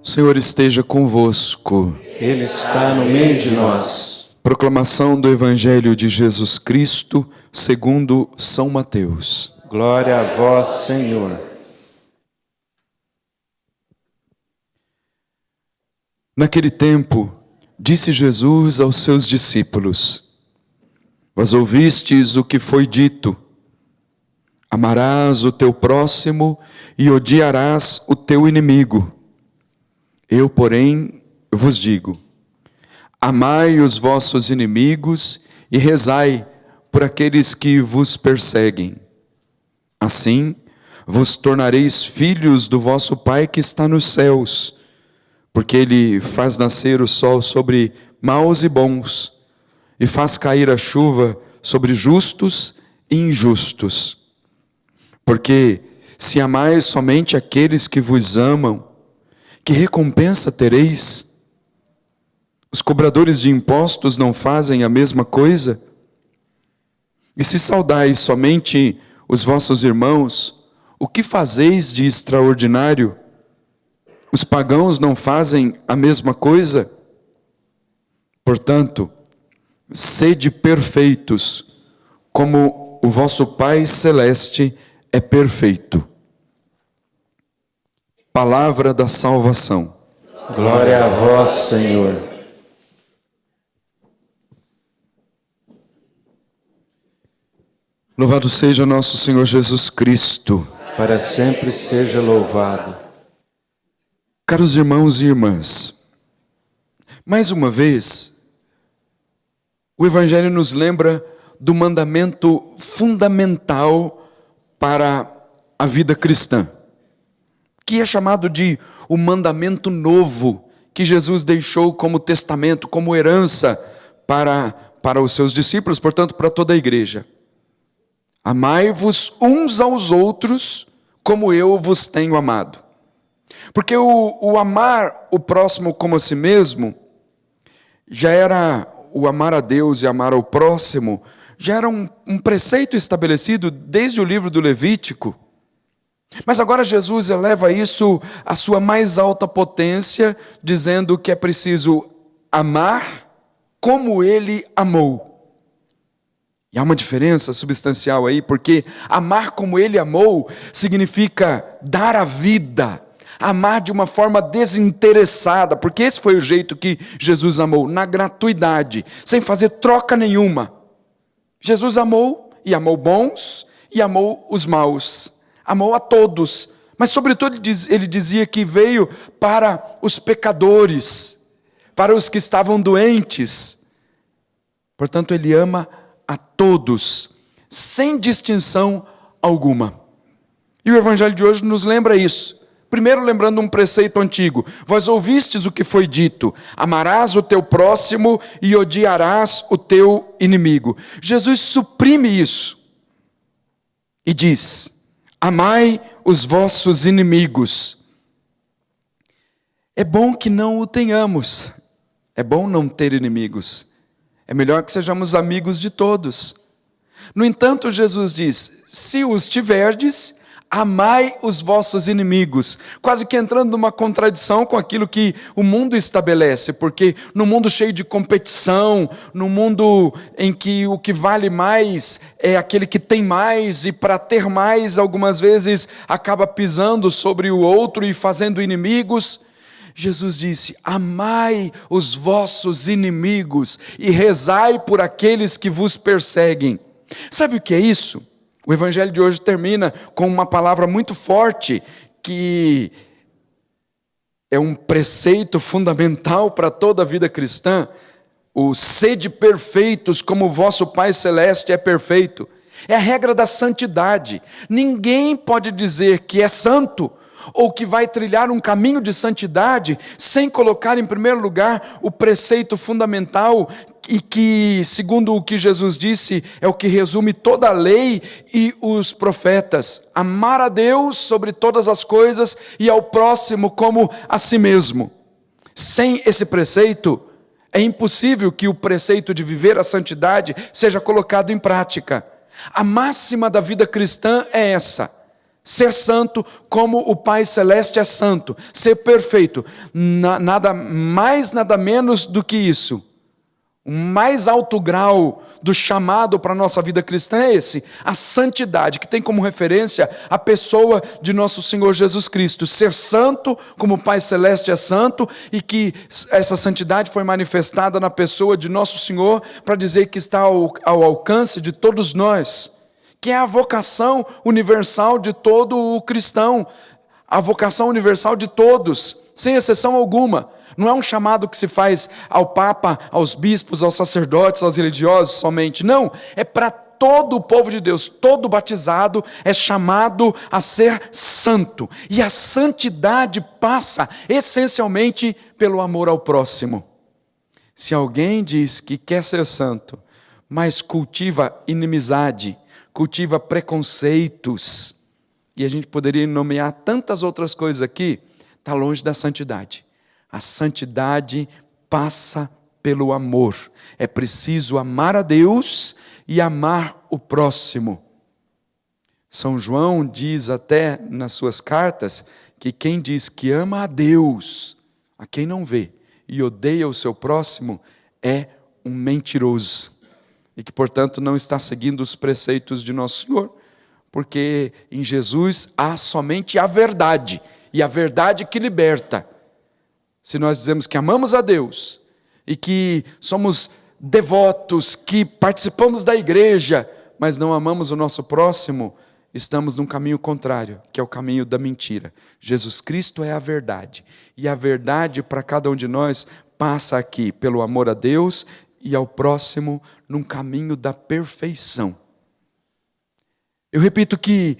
O Senhor esteja convosco. Ele está no meio de nós. Proclamação do Evangelho de Jesus Cristo, segundo São Mateus. Glória a vós, Senhor. Naquele tempo, disse Jesus aos seus discípulos: Vós ouvistes o que foi dito: amarás o teu próximo e odiarás o teu inimigo. Eu, porém, vos digo: amai os vossos inimigos e rezai por aqueles que vos perseguem. Assim, vos tornareis filhos do vosso Pai que está nos céus, porque Ele faz nascer o sol sobre maus e bons, e faz cair a chuva sobre justos e injustos. Porque se amais somente aqueles que vos amam, que recompensa tereis? Os cobradores de impostos não fazem a mesma coisa? E se saudais somente os vossos irmãos, o que fazeis de extraordinário? Os pagãos não fazem a mesma coisa? Portanto, sede perfeitos, como o vosso Pai Celeste é perfeito. Palavra da salvação. Glória a vós, Senhor. Louvado seja nosso Senhor Jesus Cristo. Para sempre seja louvado. Caros irmãos e irmãs, mais uma vez, o Evangelho nos lembra do mandamento fundamental para a vida cristã, que é chamado de o mandamento novo, que Jesus deixou como testamento, como herança para os seus discípulos, portanto, para toda a igreja. Amai-vos uns aos outros, como eu vos tenho amado. Porque o amar o próximo como a si mesmo, já era o amar a Deus e amar ao próximo, já era um preceito estabelecido desde o livro do Levítico. Mas agora Jesus eleva isso à sua mais alta potência, dizendo que é preciso amar como Ele amou. E há uma diferença substancial aí, porque amar como Ele amou significa dar a vida, amar de uma forma desinteressada, porque esse foi o jeito que Jesus amou, na gratuidade, sem fazer troca nenhuma. Jesus amou, e amou bons, e amou os maus. Amou a todos, mas sobretudo ele dizia que veio para os pecadores, para os que estavam doentes. Portanto, ele ama a todos, sem distinção alguma. E o Evangelho de hoje nos lembra isso. Primeiro lembrando um preceito antigo: vós ouvistes o que foi dito, amarás o teu próximo e odiarás o teu inimigo. Jesus suprime isso e diz: amai os vossos inimigos. É bom que não o tenhamos. É bom não ter inimigos. É melhor que sejamos amigos de todos. No entanto, Jesus diz: se os tiverdes, amai os vossos inimigos. Quase que entrando numa contradição com aquilo que o mundo estabelece, porque no mundo cheio de competição, no mundo em que o que vale mais é aquele que tem mais, e para ter mais, algumas vezes acaba pisando sobre o outro e fazendo inimigos, Jesus disse: amai os vossos inimigos e rezai por aqueles que vos perseguem. Sabe o que é isso? O Evangelho de hoje termina com uma palavra muito forte, que é um preceito fundamental para toda a vida cristã: o sede perfeitos como o vosso Pai Celeste é perfeito. É a regra da santidade. Ninguém pode dizer que é santo ou que vai trilhar um caminho de santidade sem colocar em primeiro lugar o preceito fundamental, e que, segundo o que Jesus disse, é o que resume toda a lei e os profetas: amar a Deus sobre todas as coisas e ao próximo como a si mesmo. Sem esse preceito, é impossível que o preceito de viver a santidade seja colocado em prática. A máxima da vida cristã é essa: Ser santo como o Pai Celeste é santo. Ser perfeito. Nada mais, nada menos do que isso. O mais alto grau do chamado para a nossa vida cristã é esse. A santidade, que tem como referência a pessoa de nosso Senhor Jesus Cristo. Ser santo como o Pai Celeste é santo, e que essa santidade foi manifestada na pessoa de nosso Senhor, para dizer que está ao alcance de todos nós. Que é a vocação universal de todo o cristão. A vocação universal de todos, sem exceção alguma. Não é um chamado que se faz ao Papa, aos bispos, aos sacerdotes, aos religiosos somente. Não, é para todo o povo de Deus. Todo batizado é chamado a ser santo. E a santidade passa essencialmente pelo amor ao próximo. Se alguém diz que quer ser santo, mas cultiva inimizade, cultiva preconceitos, e a gente poderia nomear tantas outras coisas aqui, está longe da santidade. A santidade passa pelo amor. É preciso amar a Deus e amar o próximo. São João diz até nas suas cartas que quem diz que ama a Deus, a quem não vê, e odeia o seu próximo, é um mentiroso. E que, portanto, não está seguindo os preceitos de nosso Senhor. Porque em Jesus há somente a verdade, e a verdade que liberta. Se nós dizemos que amamos a Deus, e que somos devotos, que participamos da igreja, mas não amamos o nosso próximo, estamos num caminho contrário, que é o caminho da mentira. Jesus Cristo é a verdade, e a verdade para cada um de nós passa aqui pelo amor a Deus e ao próximo, num caminho da perfeição. Eu repito que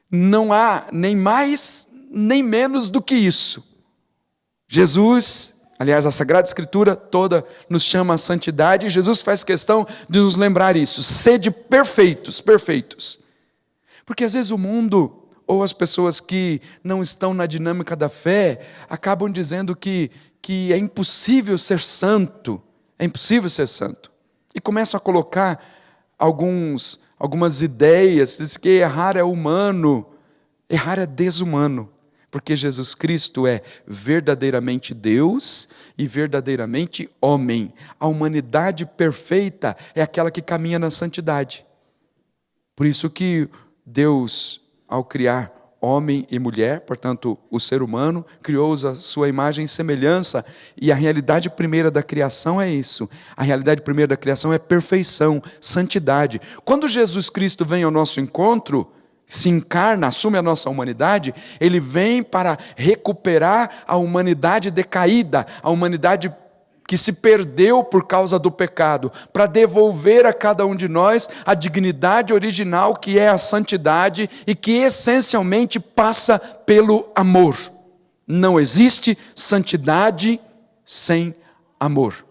não há nem mais nem menos do que isso. Jesus, aliás, a Sagrada Escritura toda nos chama a santidade, e Jesus faz questão de nos lembrar isso. Sede perfeitos, perfeitos. Porque às vezes o mundo, ou as pessoas que não estão na dinâmica da fé, acabam dizendo que é impossível ser santo. É impossível ser santo. E começam a colocar algumas ideias, diz que errar é humano, errar é desumano. Porque Jesus Cristo é verdadeiramente Deus e verdadeiramente homem. A humanidade perfeita é aquela que caminha na santidade. Por isso que Deus, ao criar homem e mulher, portanto, o ser humano, criou-os à sua imagem e semelhança. E a realidade primeira da criação é isso. A realidade primeira da criação é perfeição, santidade. Quando Jesus Cristo vem ao nosso encontro, se encarna, assume a nossa humanidade, Ele vem para recuperar a humanidade decaída, a humanidade que se perdeu por causa do pecado, para devolver a cada um de nós a dignidade original que é a santidade e que essencialmente passa pelo amor. Não existe santidade sem amor.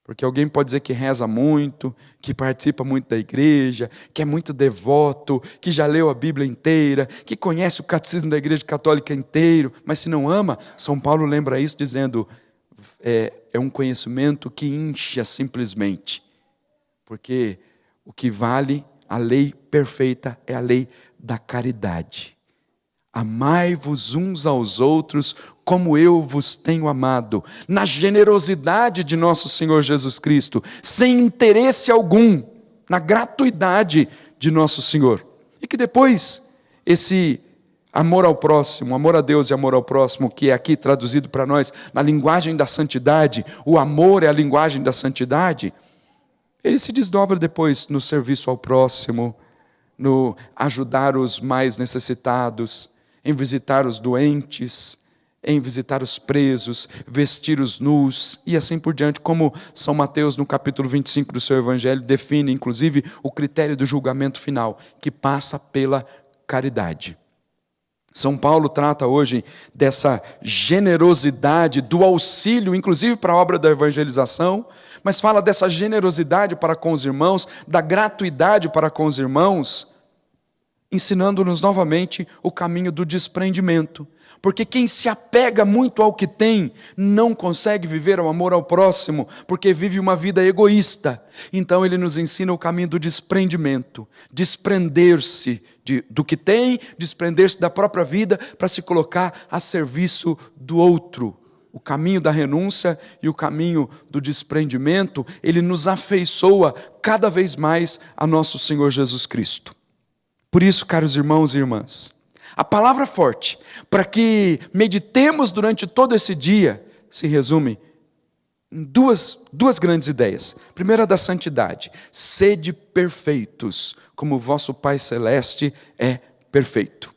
Porque alguém pode dizer que reza muito, que participa muito da igreja, que é muito devoto, que já leu a Bíblia inteira, que conhece o catecismo da Igreja Católica inteiro, mas se não ama, São Paulo lembra isso dizendo, é um conhecimento que incha simplesmente. Porque o que vale, a lei perfeita, é a lei da caridade. Amai-vos uns aos outros como eu vos tenho amado, na generosidade de nosso Senhor Jesus Cristo, sem interesse algum, na gratuidade de nosso Senhor. E que depois, esse amor ao próximo, amor a Deus e amor ao próximo, que é aqui traduzido para nós na linguagem da santidade, o amor é a linguagem da santidade, ele se desdobra depois no serviço ao próximo, no ajudar os mais necessitados, em visitar os doentes, em visitar os presos, vestir os nus, e assim por diante, como São Mateus, no capítulo 25 do seu Evangelho, define, inclusive, o critério do julgamento final, que passa pela caridade. São Paulo trata hoje dessa generosidade, do auxílio, inclusive para a obra da evangelização, mas fala dessa generosidade para com os irmãos, da gratuidade para com os irmãos, ensinando-nos novamente o caminho do desprendimento. Porque quem se apega muito ao que tem, não consegue viver o amor ao próximo, porque vive uma vida egoísta. Então ele nos ensina o caminho do desprendimento, desprender-se do que tem, desprender-se da própria vida, para se colocar a serviço do outro. O caminho da renúncia e o caminho do desprendimento, ele nos afeiçoa cada vez mais a nosso Senhor Jesus Cristo. Por isso, caros irmãos e irmãs, a palavra forte para que meditemos durante todo esse dia se resume em duas grandes ideias. Primeira, da santidade. Sede perfeitos, como o vosso Pai Celeste é perfeito.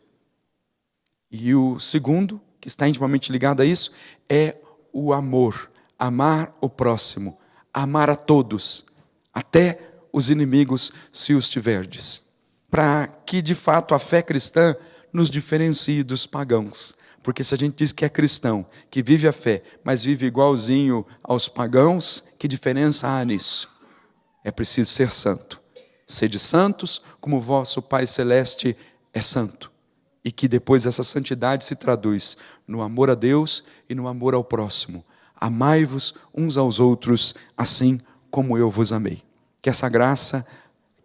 E o segundo, que está intimamente ligado a isso, é o amor. Amar o próximo, amar a todos, até os inimigos, se os tiverdes. Para que, de fato, a fé cristã nos diferencie dos pagãos. Porque se a gente diz que é cristão, que vive a fé, mas vive igualzinho aos pagãos, que diferença há nisso? É preciso ser santo. Sede santos, como o vosso Pai Celeste é santo. E que depois essa santidade se traduz no amor a Deus e no amor ao próximo. Amai-vos uns aos outros, assim como eu vos amei. Que essa graça,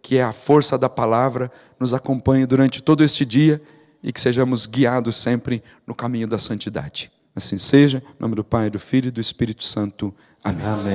que é a força da palavra, nos acompanhe durante todo este dia e que sejamos guiados sempre no caminho da santidade. Assim seja, em nome do Pai, do Filho e do Espírito Santo. Amém. Amém.